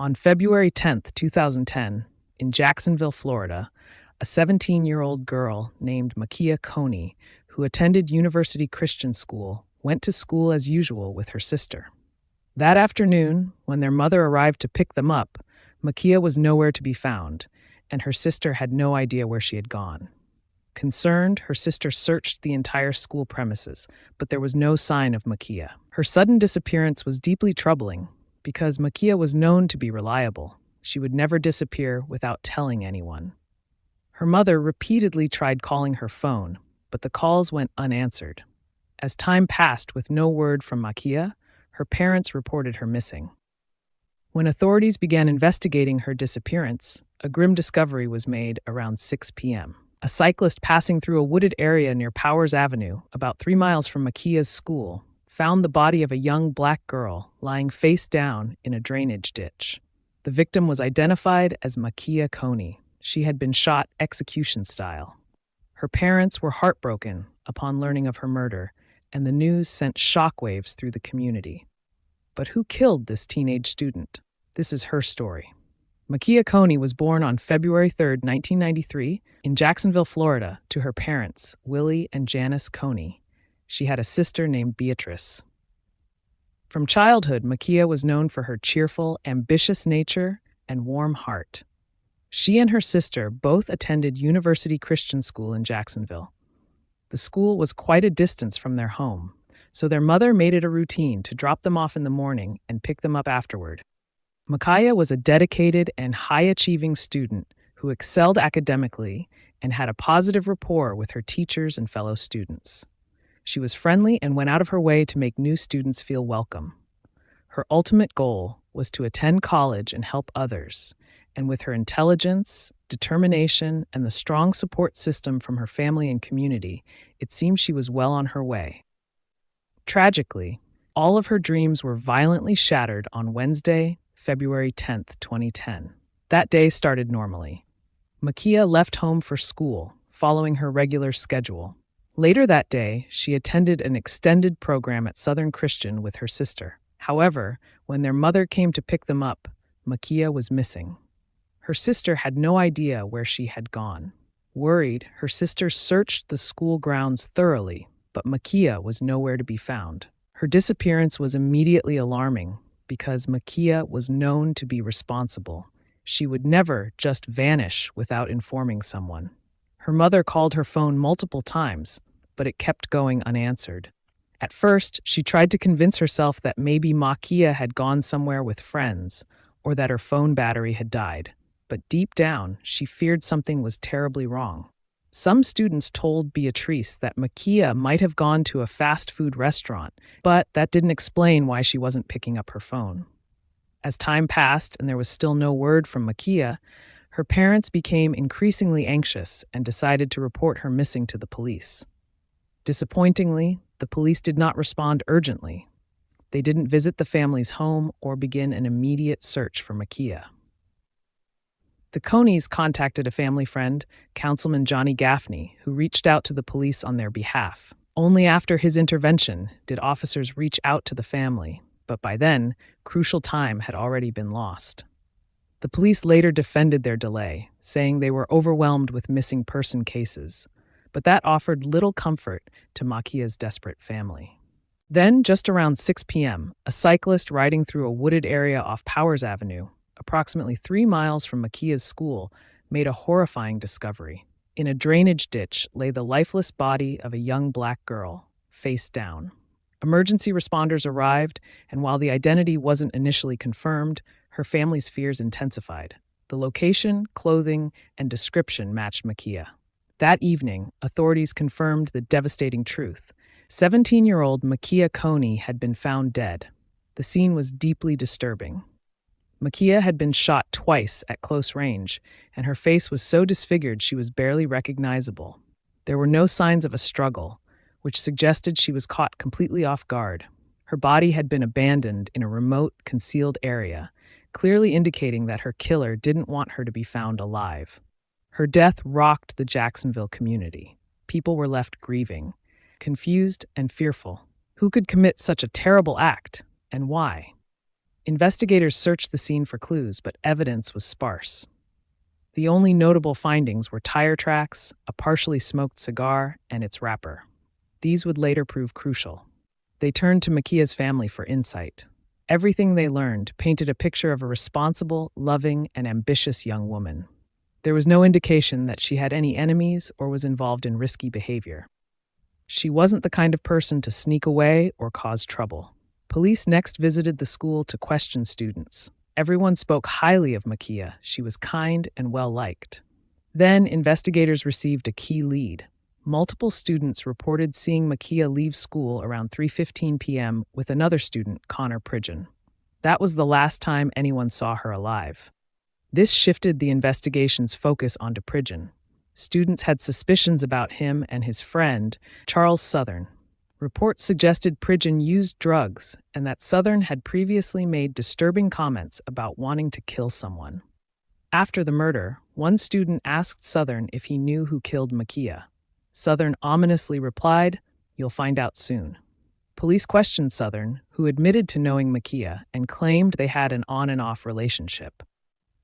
On February 10th, 2010, in Jacksonville, Florida, a 17-year-old girl named Makia Coney, who attended University Christian School, went to school as usual with her sister. That afternoon, when their mother arrived to pick them up, Makia was nowhere to be found, and her sister had no idea where she had gone. Concerned, her sister searched the entire school premises, but there was no sign of Makia. Her sudden disappearance was deeply troubling because Makia was known to be reliable. She would never disappear without telling anyone. Her mother repeatedly tried calling her phone, but the calls went unanswered. As time passed with no word from Makia, her parents reported her missing. When authorities began investigating her disappearance, a grim discovery was made around 6 p.m. A cyclist passing through a wooded area near Powers Avenue, about 3 miles from Makia's school, found the body of a young black girl lying face down in a drainage ditch. The victim was identified as Makia Coney. She had been shot execution style. Her parents were heartbroken upon learning of her murder, and the news sent shockwaves through the community. But who killed this teenage student? This is her story. Makia Coney was born on February 3rd, 1993, in Jacksonville, Florida, to her parents, Willie and Janice Coney. She had a sister named Beatrice. From childhood, Makia was known for her cheerful, ambitious nature and warm heart. She and her sister both attended University Christian School in Jacksonville. The school was quite a distance from their home, so their mother made it a routine to drop them off in the morning and pick them up afterward. Makia was a dedicated and high-achieving student who excelled academically and had a positive rapport with her teachers and fellow students. She was friendly and went out of her way to make new students feel welcome. Her ultimate goal was to attend college and help others, and with her intelligence, determination, and the strong support system from her family and community, it seemed she was well on her way. Tragically, all of her dreams were violently shattered on Wednesday, February 10th, 2010. That day started normally. Makia left home for school, following her regular schedule. Later that day, she attended an extended program at Southern Christian with her sister. However, when their mother came to pick them up, Makia was missing. Her sister had no idea where she had gone. Worried, her sister searched the school grounds thoroughly, but Makia was nowhere to be found. Her disappearance was immediately alarming because Makia was known to be responsible. She would never just vanish without informing someone. Her mother called her phone multiple times, but it kept going unanswered. At first, she tried to convince herself that maybe Makia had gone somewhere with friends or that her phone battery had died. But deep down, she feared something was terribly wrong. Some students told Beatrice that Makia might have gone to a fast food restaurant, but that didn't explain why she wasn't picking up her phone. As time passed and there was still no word from Makia, her parents became increasingly anxious and decided to report her missing to the police. Disappointingly, the police did not respond urgently. They didn't visit the family's home or begin an immediate search for Makia. The Coneys contacted a family friend, Councilman Johnny Gaffney, who reached out to the police on their behalf. Only after his intervention did officers reach out to the family, but by then, crucial time had already been lost. The police later defended their delay, saying they were overwhelmed with missing person cases, but that offered little comfort to Makia's desperate family. Then, just around 6 p.m., a cyclist riding through a wooded area off Powers Avenue, approximately 3 miles from Makia's school, made a horrifying discovery. In a drainage ditch lay the lifeless body of a young black girl, face down. Emergency responders arrived, and while the identity wasn't initially confirmed, her family's fears intensified. The location, clothing, and description matched Makia. That evening, authorities confirmed the devastating truth. 17-year-old Makia Coney had been found dead. The scene was deeply disturbing. Makia had been shot twice at close range, and her face was so disfigured she was barely recognizable. There were no signs of a struggle, which suggested she was caught completely off guard. Her body had been abandoned in a remote, concealed area, clearly indicating that her killer didn't want her to be found alive. Her death rocked the Jacksonville community. People were left grieving, confused and fearful. Who could commit such a terrible act, and why? Investigators searched the scene for clues, but evidence was sparse. The only notable findings were tire tracks, a partially smoked cigar, and its wrapper. These would later prove crucial. They turned to Makia's family for insight. Everything they learned painted a picture of a responsible, loving, and ambitious young woman. There was no indication that she had any enemies or was involved in risky behavior. She wasn't the kind of person to sneak away or cause trouble. Police next visited the school to question students. Everyone spoke highly of Makia. She was kind and well-liked. Then, investigators received a key lead. Multiple students reported seeing Makia leave school around 3:15 p.m. with another student, Connor Pridgeon. That was the last time anyone saw her alive. This shifted the investigation's focus onto Pridgeon. Students had suspicions about him and his friend, Charles Southern. Reports suggested Pridgeon used drugs and that Southern had previously made disturbing comments about wanting to kill someone. After the murder, one student asked Southern if he knew who killed Makia. Southern ominously replied, "You'll find out soon." Police questioned Southern, who admitted to knowing Makia and claimed they had an on-and-off relationship.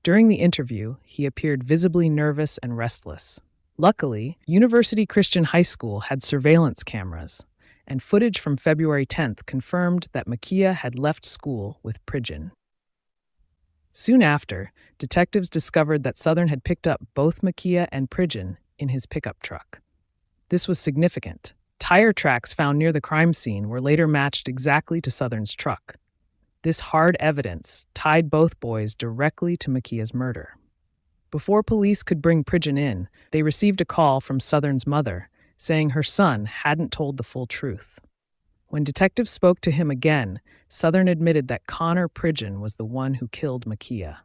During the interview, he appeared visibly nervous and restless. Luckily, University Christian High School had surveillance cameras, and footage from February 10th confirmed that Makia had left school with Pridgeon. Soon after, detectives discovered that Southern had picked up both Makia and Pridgeon in his pickup truck. This was significant. Tire tracks found near the crime scene were later matched exactly to Southern's truck. This hard evidence tied both boys directly to Makia's murder. Before police could bring Pridgeon in, they received a call from Southern's mother saying her son hadn't told the full truth. When detectives spoke to him again, Southern admitted that Connor Pridgeon was the one who killed Makia.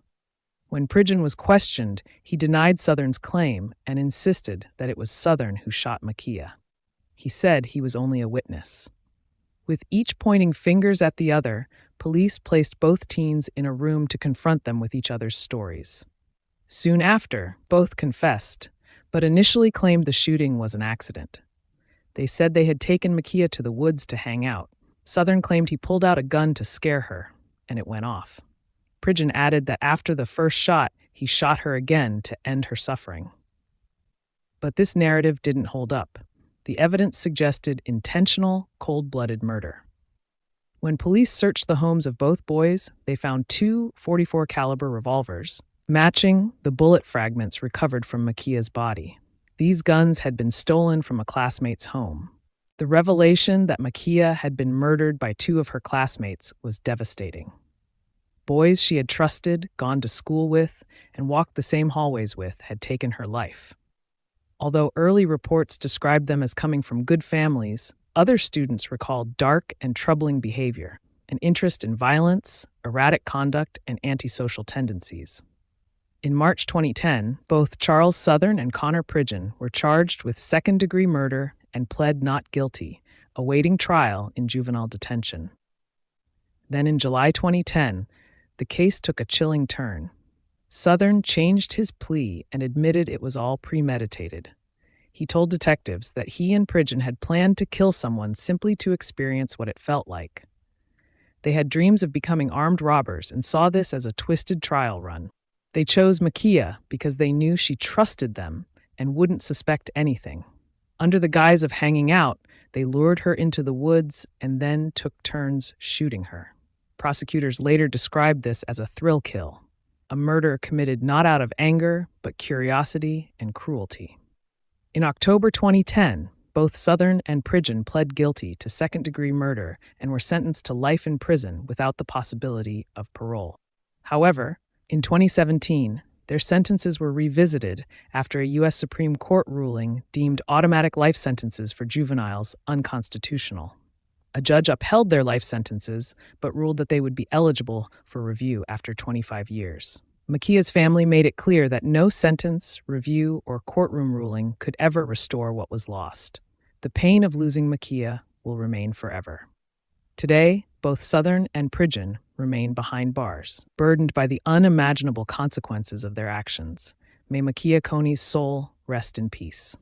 When Pridgeon was questioned, he denied Southern's claim and insisted that it was Southern who shot Makia. He said he was only a witness. With each pointing fingers at the other, police placed both teens in a room to confront them with each other's stories. Soon after, both confessed, but initially claimed the shooting was an accident. They said they had taken Makia to the woods to hang out. Southern claimed he pulled out a gun to scare her, and it went off. Pridgeon added that after the first shot, he shot her again to end her suffering. But this narrative didn't hold up. The evidence suggested intentional, cold-blooded murder. When police searched the homes of both boys, they found two .44 caliber revolvers, matching the bullet fragments recovered from Makia's body. These guns had been stolen from a classmate's home. The revelation that Makia had been murdered by two of her classmates was devastating. Boys she had trusted, gone to school with, and walked the same hallways with had taken her life. Although early reports described them as coming from good families, other students recalled dark and troubling behavior, an interest in violence, erratic conduct, and antisocial tendencies. In March 2010, both Charles Southern and Connor Pridgeon were charged with second-degree murder and pled not guilty, awaiting trial in juvenile detention. Then in July 2010, the case took a chilling turn. Southern changed his plea and admitted it was all premeditated. He told detectives that he and Pridgeon had planned to kill someone simply to experience what it felt like. They had dreams of becoming armed robbers and saw this as a twisted trial run. They chose Makia because they knew she trusted them and wouldn't suspect anything. Under the guise of hanging out, they lured her into the woods and then took turns shooting her. Prosecutors later described this as a thrill kill, a murder committed not out of anger, but curiosity and cruelty. In October 2010, both Southern and Pridgeon pled guilty to second-degree murder and were sentenced to life in prison without the possibility of parole. However, in 2017, their sentences were revisited after a U.S. Supreme Court ruling deemed automatic life sentences for juveniles unconstitutional. A judge upheld their life sentences, but ruled that they would be eligible for review after 25 years. Makia's family made it clear that no sentence, review, or courtroom ruling could ever restore what was lost. The pain of losing Makia will remain forever. Today, both Southern and Pridgeon remain behind bars, burdened by the unimaginable consequences of their actions. May Makia Coney's soul rest in peace.